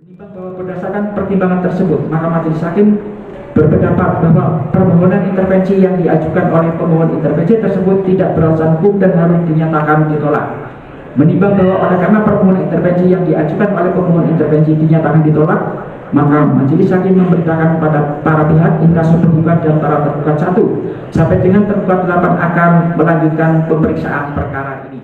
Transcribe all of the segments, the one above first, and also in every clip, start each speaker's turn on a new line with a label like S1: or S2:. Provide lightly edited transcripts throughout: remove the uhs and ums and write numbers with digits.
S1: Menimbang bahwa berdasarkan pertimbangan tersebut, maka majelis hakim berpendapat bahwa permohonan intervensi yang diajukan oleh pemohon intervensi tersebut tidak beralasan hukum dan harus dinyatakan ditolak. Menimbang bahwa oleh karena permohonan intervensi yang diajukan oleh pemohon intervensi dinyatakan ditolak, maka majelis hakim memberitakan kepada para pihak inkasu penggugat dan para tergugat 1 sampai dengan tergugat 8 akan melanjutkan pemeriksaan perkara ini.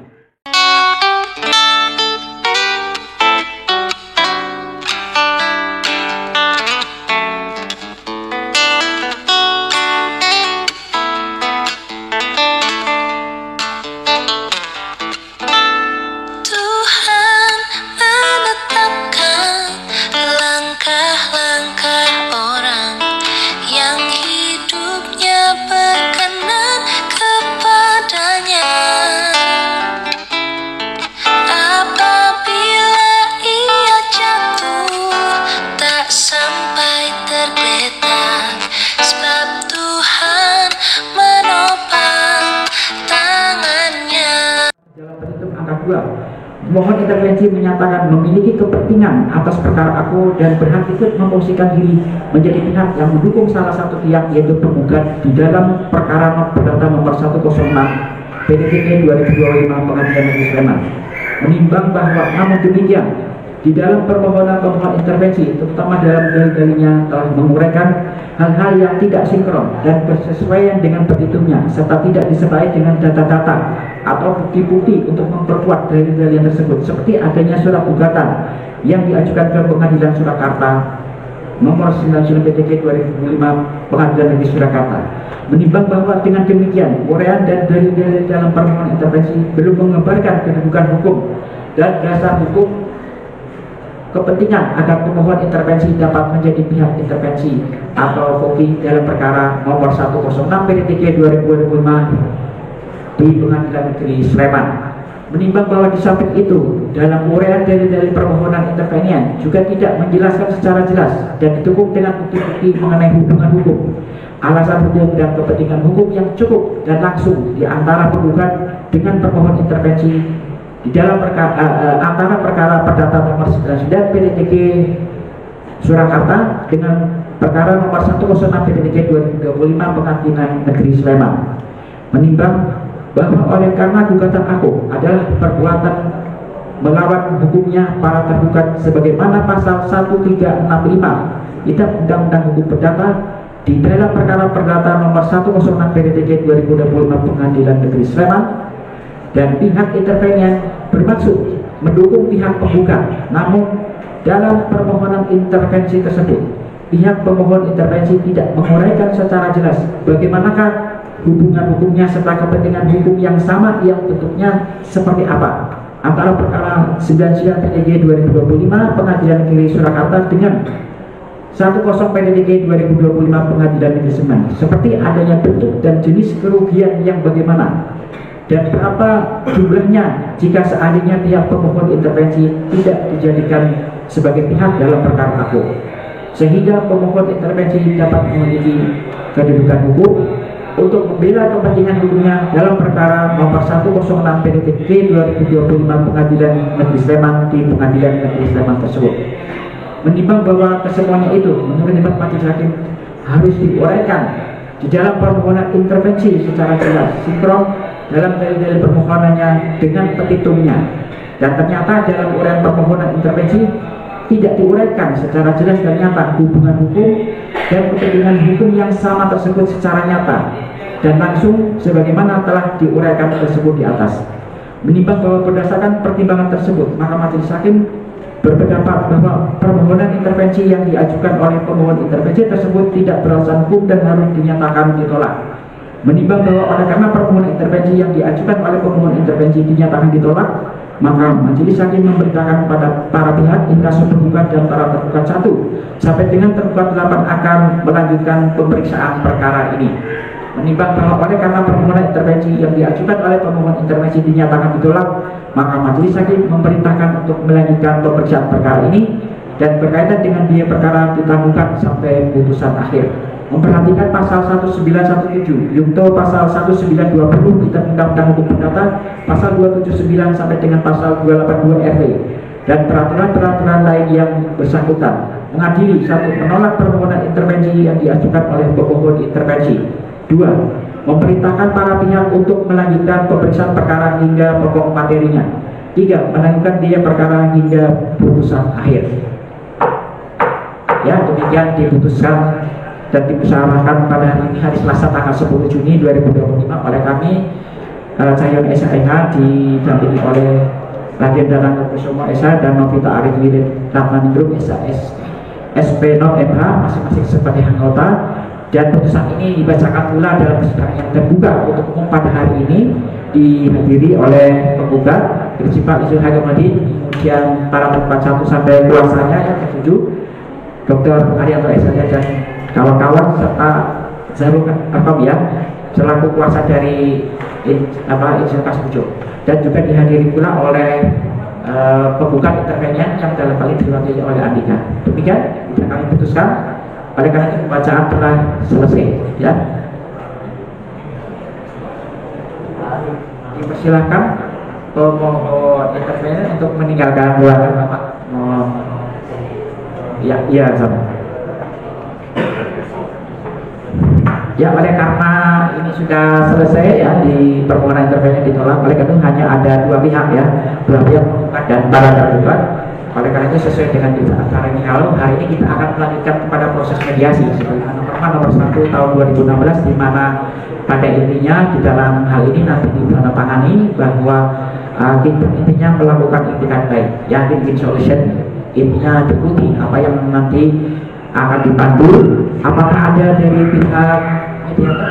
S1: Mohon intervensi menyatakan memiliki kepentingan atas perkara aku dan berhak ikut memposisikan diri menjadi pihak yang mendukung salah satu pihak yaitu penggugat di dalam perkara perdata nomor 106 PDTK 2025 Pengadilan Negeri Sleman. Menimbang bahwa namun demikian di dalam permohonan pemohon intervensi terutama dalam dalil-dalilnya telah menguraikan hal-hal yang tidak sinkron dan bersesuaian dengan petitumnya serta tidak disertai dengan data-data atau bukti-bukti untuk memperkuat dalil-dalil tersebut, seperti adanya surat gugatan yang diajukan ke Pengadilan Surakarta nomor 99 PDTK 2005 Pengadilan Negeri Surakarta. Menimbang bahwa dengan demikian uraian dan dalil-dalil dalam permohonan intervensi belum mengabarkan kedudukan hukum dan dasar hukum kepentingan agar pemohon intervensi dapat menjadi pihak intervensi atau voki dalam perkara nomor 106 PDTK 2005 di Pengadilan Negeri Sleman. Menimbang bahwa di samping itu dalam uraian dari permohonan intervenian juga tidak menjelaskan secara jelas dan didukung dengan bukti-bukti mengenai hubungan hukum, alasan hukum dan kepentingan hukum yang cukup dan langsung di antara penggugat dengan permohon intervensi di dalam antara perkara perdata nomor 99 PDTK Surakarta dengan perkara nomor 106 PDTK 2025 Pengadilan Negeri Sleman. Menimbang bahwa oleh karena gugatan aku adalah perbuatan melawan hukumnya para tergugat sebagaimana pasal 1365 Kitab Undang-Undang Hukum Perdata di dalam perkara perdata nomor 106 PDTK 2025 Pengadilan Negeri Sleman, dan pihak intervenian bermaksud mendukung pihak penggugat, namun dalam permohonan intervensi tersebut pihak pemohon intervensi tidak menguraikan secara jelas bagaimanakah hubungan hukumnya serta kepentingan hukum yang sama yang bentuknya seperti apa antara perkara 99 PDTK 2025 Pengadilan Negeri Surakarta dengan 10 PDTK 2025 Pengadilan Negeri Sleman, seperti adanya bentuk dan jenis kerugian yang bagaimana dan berapa jumlahnya jika seandainya pihak pemohon intervensi tidak dijadikan sebagai pihak dalam perkara aku, sehingga pemohon intervensi dapat memiliki kedudukan hukum untuk membela kepentingan hukumnya dalam perkara nomor 106 PDTK 2025 Pengadilan Negeri Sleman di Pengadilan Negeri Sleman tersebut. Menimbang bahwa kesemuanya itu menurut hemat majelis hakim harus diuraikan di dalam permohonan intervensi secara jelas, sinkron dalam dalil-dalil permohonannya dengan petitumnya, dan ternyata dalam uraian permohonan intervensi tidak diuraikan secara jelas dan nyata hubungan hukum dan kepentingan hukum yang sama tersebut secara nyata dan langsung sebagaimana telah diuraikan tersebut di atas. Menimbang bahwa berdasarkan pertimbangan tersebut, maka majelis hakim berpendapat bahwa permohonan intervensi yang diajukan oleh pemohon intervensi tersebut tidak beralasan hukum dan harus dinyatakan ditolak. Menimbang bahwa oleh karena permohonan intervensi yang diajukan oleh pemohon intervensi dinyatakan ditolak, maka majelis hakim memberitakan kepada para pihak inkasu penggugat dan para tergugat 1 sampai dengan tergugat 8 akan melanjutkan pemeriksaan perkara ini. Menimbang bahwa oleh karena permohonan intervensi yang diajukan oleh pemohon intervensi dinyatakan ditolak, maka majelis hakim memerintahkan untuk melanjutkan pemeriksaan perkara ini dan berkaitan dengan biaya perkara ditangguhkan sampai putusan akhir. Memperhatikan pasal 1917 yungto pasal 1920 Kitab Undang-Undang Hukum Perdata, pasal 279 sampai dengan pasal 282 RW dan peraturan-peraturan lain yang bersangkutan. Mengadili, 1. Menolak permohonan intervensi yang diajukan oleh pemohon intervensi. 2. Memerintahkan para pihak untuk melanjutkan pemeriksaan perkara hingga pokok materinya. 3. Menangguhkan biaya perkara hingga putusan akhir. Ya, demikian diputuskan dan dimusyawarahkan pada hari ini, hari Selasa tanggal 10 Juni 2025 oleh kami Cahyono SHMH didampingi oleh Raden Danang Kusumo SH dan Novita Arif Lilin Ratmaningrum SAS SP Not MH masing-masing sebagai anggota, dan putusan ini dibacakan pula dalam persidangan yang terbuka untuk umum pada hari ini, dihadiri oleh penggugat Prinsipal Izul Hagamadi, kemudian para penggugat 1 sampai kuasanya yang ke-7 Dr. Arianto SH dan kawan-kawan, serta Zarul Arkamia selaku kuasa dari Insinyur Kasubjo, dan juga dihadiri pula oleh penggugat intervenian yang dalam kali diwakili oleh Andika. Demikian yang kami putuskan. Oleh karena itu pembacaan telah selesai. Ya, dipersilahkan pemohon intervenian untuk meninggalkan ruangan Bapak. Ya, sama. Ya, oleh karena ini sudah selesai ya, di permohonan intervensi ditolak, oleh karena itu hanya ada 2 pihak ya, 2 pihak penggugat dan para tergugat. Oleh karena itu sesuai dengan acara ini, kalau hari ini kita akan melanjutkan kepada proses mediasi sebagaimana norma nomor 1 tahun 2016, di mana pada intinya di dalam hal ini nanti ditandatangani bahwa kita intinya melakukan itikat baik, ya, win-win solution, intinya diikuti apa yang nanti akan dipandu. Apakah ada dari pihak mediator,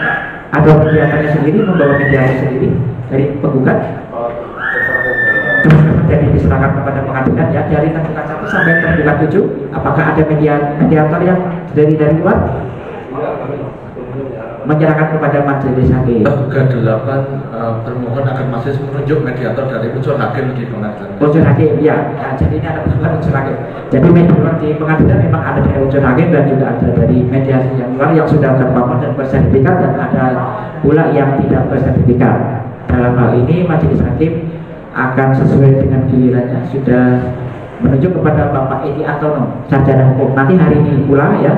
S1: ada mediatornya sendiri, membawa mediator sendiri dari penggugat, jadi diserahkan kepada pengadilan ya, dari tergugat 1 sampai tergugat 7. Apakah ada mediator yang dari luar menyerahkan kepada majelis hakim?
S2: Tergugat 8 bermohon agar majelis menunjuk mediator dari unsur hakim di pengadilan.
S1: Unsur hakim, ya. Nah, jadi ini ada unsur hakim. Jadi mediator di pengadilan memang ada dari unsur hakim dan juga ada dari mediasi yang luar yang sudah terbangun dan bersertifikat, dan ada pula yang tidak bersertifikat. Dalam hal ini majelis hakim akan sesuai dengan gilirannya sudah menunjuk kepada Bapak Edi Antono, sarjana hukum. Nanti hari ini pula ya,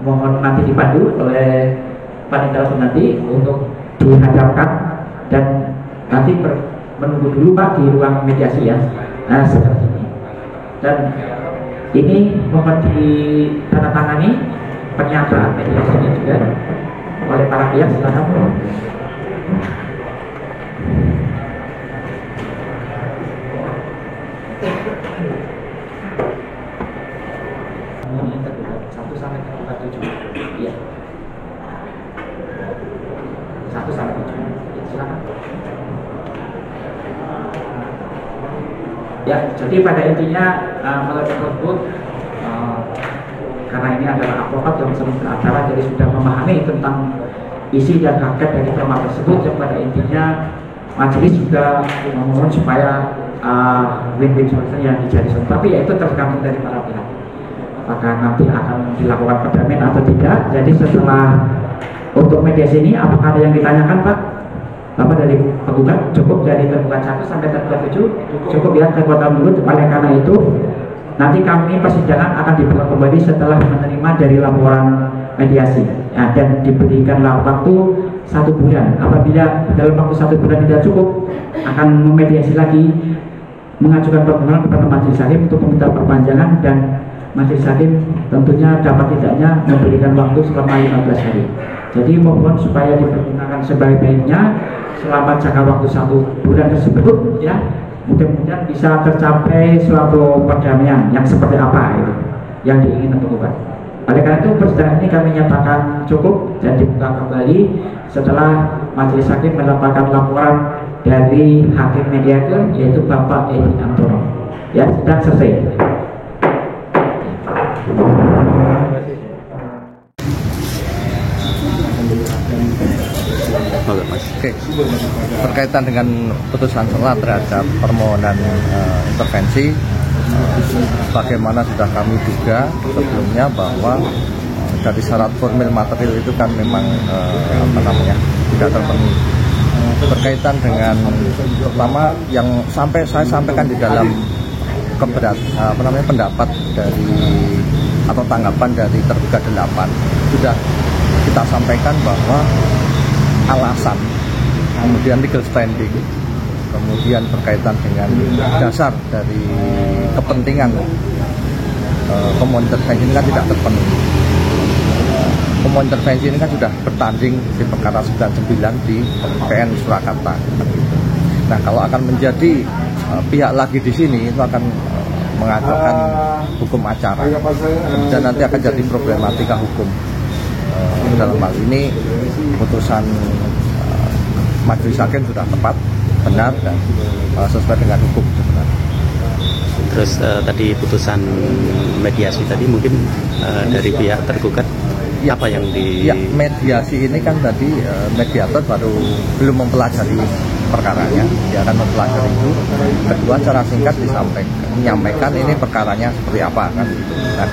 S1: mohon nanti dipandu oleh panitia nanti untuk dihadapkan, dan nanti menunggu dulu Pak di ruang mediasi ya. Nah, seperti ini. Dan ini mohon ditandatangani pernyataan mediasinya juga oleh para pihak. Silakan. Ya, jadi pada intinya melalui tersebut karena ini adalah advokat yang sering beracara, jadi sudah memahami tentang isi dan hakikat dari tema tersebut, yang pada intinya majelis juga memohon supaya win-win solution yang dijadikan. Tapi ya itu tergantung dari para pihak, apakah nanti akan dilakukan perdamaian atau tidak. Jadi setelah untuk mediasi ini, apakah ada yang ditanyakan Pak? Bapak dari penggugat cukup, dari tergugat 1 sampai tergugat 7 cukup ya, tergugat dulu. Oleh karena itu nanti kami persidangan akan dibuka kembali setelah menerima dari laporan mediasi ya, dan diberikanlah waktu 1 bulan. Apabila dalam waktu 1 bulan tidak cukup, akan memediasi lagi, mengajukan permohonan kepada majelis hakim untuk meminta perpanjangan, dan majelis hakim tentunya dapat tidaknya memberikan waktu selama 15 hari. Jadi mohon supaya dipergunakan sebaik-baiknya selama jangka waktu 1 bulan tersebut ya, mudah-mudahan bisa tercapai suatu perdamaian yang seperti apa itu yang diinginkan penggugat. Oleh karena itu persidangan ini kami nyatakan cukup dan dibuka kembali setelah majelis hakim mendapatkan laporan dari hakim mediator, yaitu Bapak Edi Antono. Ya, sudah selesai.
S3: Oke, berkaitan dengan putusan selah terhadap permohonan intervensi, bagaimana sudah kami duga sebelumnya bahwa dari syarat formil material itu kan memang tidak terpenuhi. Berkaitan dengan pertama yang saya sampaikan di dalam pendapat dari atau tanggapan dari terduga 8 sudah kita sampaikan bahwa alasan, kemudian legal standing, kemudian berkaitan dengan dasar dari kepentingan pemohon intervensi ini kan tidak terpenuhi. Pemohon intervensi ini kan sudah bertanding di perkara 99 di PN Surakarta. Nah, kalau akan menjadi pihak lagi di sini itu akan mengajukan hukum acara dan nanti akan jadi problematika hukum. Dalam hal ini putusan majelis hakim sudah tepat, benar dan sesuai dengan hukum sebenarnya.
S4: Terus tadi putusan mediasi tadi mungkin dari pihak tergugat apa yang di...
S3: Ya, mediasi ini kan tadi mediator baru belum mempelajari perkaranya, dia akan mempelajari itu. Kedua, secara singkat menyampaikan ini perkaranya seperti apa kan gitu. Nah,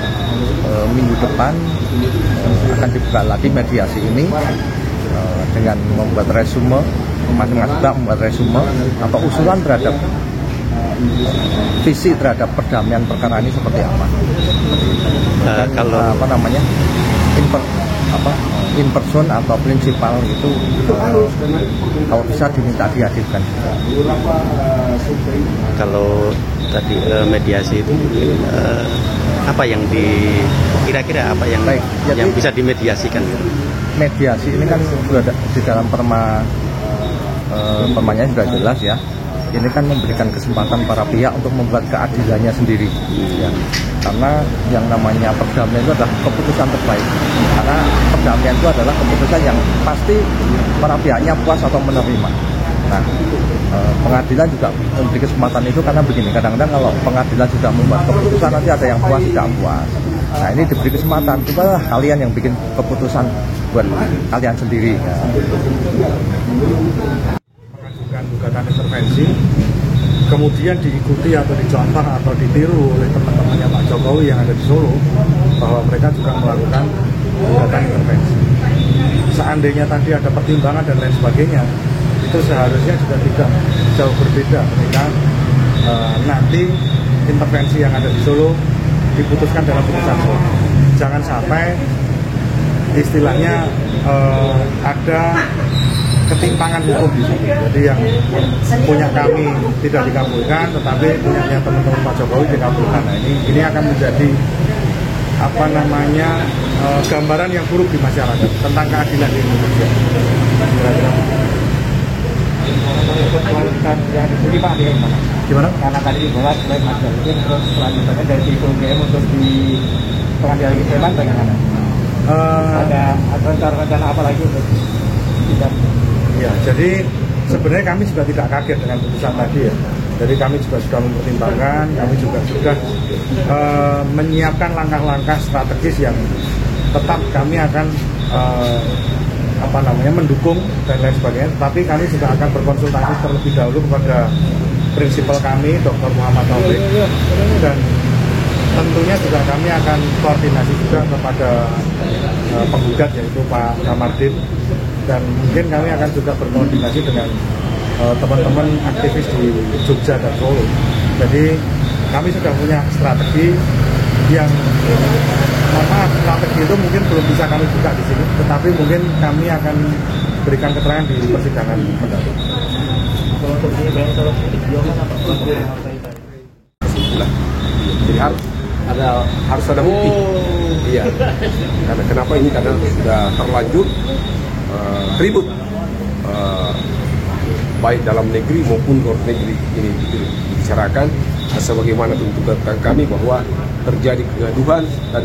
S3: minggu depan akan dibuka lagi mediasi ini dengan membuat resume, masing-masing membuat resume atau usulan terhadap visi terhadap perdamaian perkara ini seperti apa. Dan,
S4: kalau in person atau prinsipal itu kalau bisa diminta dihadirkan. Kalau tadi mediasi itu apa yang kira-kira apa yang
S3: baik,
S4: yang bisa dimediasikan?
S3: Mediasi ini kan sudah di dalam permanya sudah jelas ya. Ini kan memberikan kesempatan para pihak untuk membuat keadilannya sendiri ya. Karena yang namanya perdamaian itu adalah keputusan terbaik. Karena perdamaian itu adalah keputusan yang pasti para pihaknya puas atau menerima. Nah, pengadilan juga memberi kesempatan itu karena begini, kadang-kadang kalau pengadilan sudah membuat keputusan nanti ada yang puas tidak puas. Nah, ini diberi kesempatan, cobalah kalian yang bikin keputusan buat kalian sendiri ya.
S5: Gugatan intervensi kemudian diikuti atau dicontoh atau ditiru oleh teman-temannya Pak Jokowi yang ada di Solo bahwa mereka juga melakukan gugatan intervensi. Seandainya tadi ada pertimbangan dan lain sebagainya, itu seharusnya juga tidak jauh berbeda ketika nanti intervensi yang ada di Solo diputuskan dalam putusan Solo. Jangan sampai istilahnya ada ketimpangan hukum di sini. Jadi yang punya kami tidak dikabulkan, tetapi punyanya teman-teman Pak Jokowi dikabulkan. Nah, ini akan menjadi gambaran yang buruk di masyarakat tentang keadilan di Indonesia. Gimana?
S6: Karena tadi dibahas oleh Mas Jaludin, terus selanjutnya dari UGM untuk di pengadilan negeri Sleman bagaimana? Ada rencana apa lagi untuk tidak?
S5: Ya, jadi sebenarnya kami juga tidak kaget dengan putusan tadi ya. Jadi kami juga sudah mempertimbangkan, kami juga sudah menyiapkan langkah-langkah strategis yang tetap kami akan mendukung dan lain sebagainya. Tapi kami juga akan berkonsultasi terlebih dahulu kepada prinsipal kami, Dr. Muhammad Taufik, dan tentunya juga kami akan koordinasi juga kepada penggugat yaitu Pak Kamardin. Dan mungkin kami akan juga berkoordinasi dengan teman-teman aktivis di Jogja dan Solo. Jadi kami sudah punya strategi yang strategi itu mungkin belum bisa kami buka di sini, tetapi mungkin kami akan berikan keterangan di persidangan mendatang.
S7: Jadi harus ada bukti. Iya. Karena kenapa ini? Karena sudah terlanjur ribut baik dalam negeri maupun luar negeri ini dibicarakan sebagaimana tuntutan kami bahwa terjadi kegaduhan dan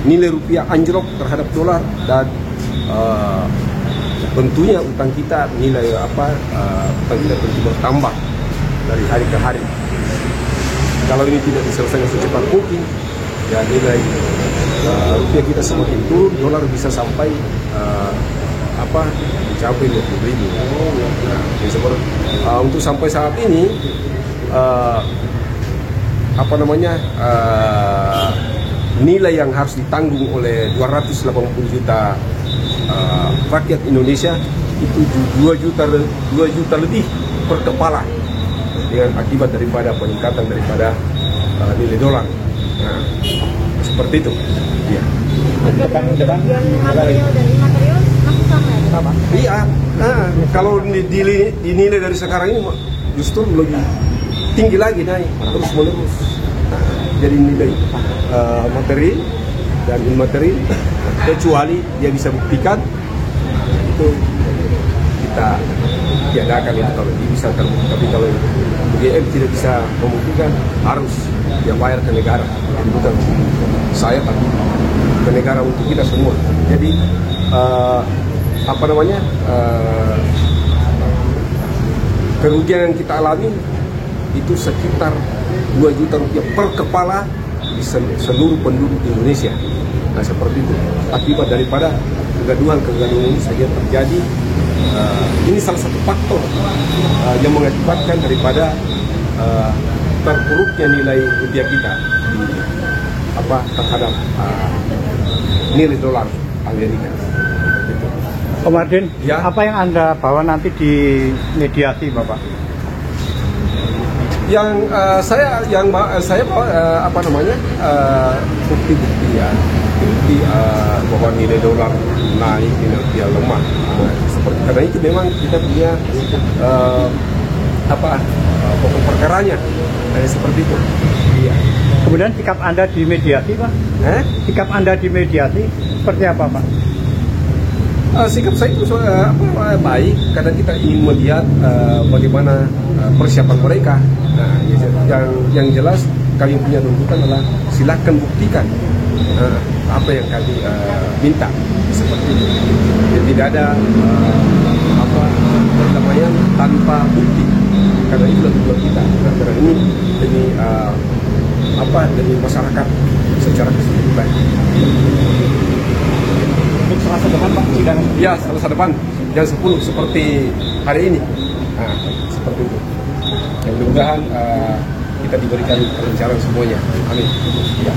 S7: nilai rupiah anjlok terhadap dolar dan tentunya utang kita utang kita tentu bertambah dari hari ke hari. Kalau ini tidak diselesaikan secepat mungkin, ya nilai rupiah kita semakin turun, dolar bisa sampai mencapai 20.000. Nah, untuk sampai saat ini nilai yang harus ditanggung oleh 280 juta rakyat Indonesia itu 2 juta lebih per kepala. dengan akibat daripada peningkatan daripada nilai dolar. Nah, seperti itu. Ya.
S6: Depan
S8: material dan imaterial masih sama.
S7: Iya. Nah, kalau dinilai dari sekarang ini justru lebih tinggi lagi naik terus menerus. Nah, jadi nilai materi dan imateri kecuali dia bisa buktikan itu kita tiadakan itu kalau dia bisa terbukti. Tapi kalau UGM tidak bisa membuktikan harus dia bayar ke negara. Jadi bukan saya tapi ke negara untuk kita semua. Jadi kerugian yang kita alami itu sekitar 2 juta rupiah per kepala di seluruh penduduk Indonesia. Nah seperti itu akibat daripada kegaduhan ini saja terjadi. Ini salah satu faktor yang mengakibatkan daripada terpuruknya nilai rupiah kita terhadap nilai dolar Amerika.
S6: Om Mardin,
S7: ya?
S6: Apa yang Anda bawa nanti di mediasi, Bapak?
S7: Yang saya bawa bukti-bukti ya, bukti bahwa nilai dolar naik, nilai rupiah lemah. Seperti karena itu memang kita punya pokok perkaranya, seperti itu. Iya.
S6: Kemudian sikap Anda di mediasi, Pak? Sikap Anda di mediasi seperti apa, Pak?
S7: Sikap saya itu baik karena kita ingin melihat bagaimana persiapan mereka. Nah, yang jelas kami punya tuntutan adalah silakan buktikan apa yang kami minta seperti itu. Jadi tidak ada tanpa bukti karena itu tujuan kita. Karena ini demi masyarakat secara keseluruhan.
S6: Selasa depan, Pak, sidang?
S7: Ya, Selasa depan jam 10 seperti hari ini. Nah, seperti itu. Mudah-mudahan kita diberikan kelancaran semuanya. Amin. Ya.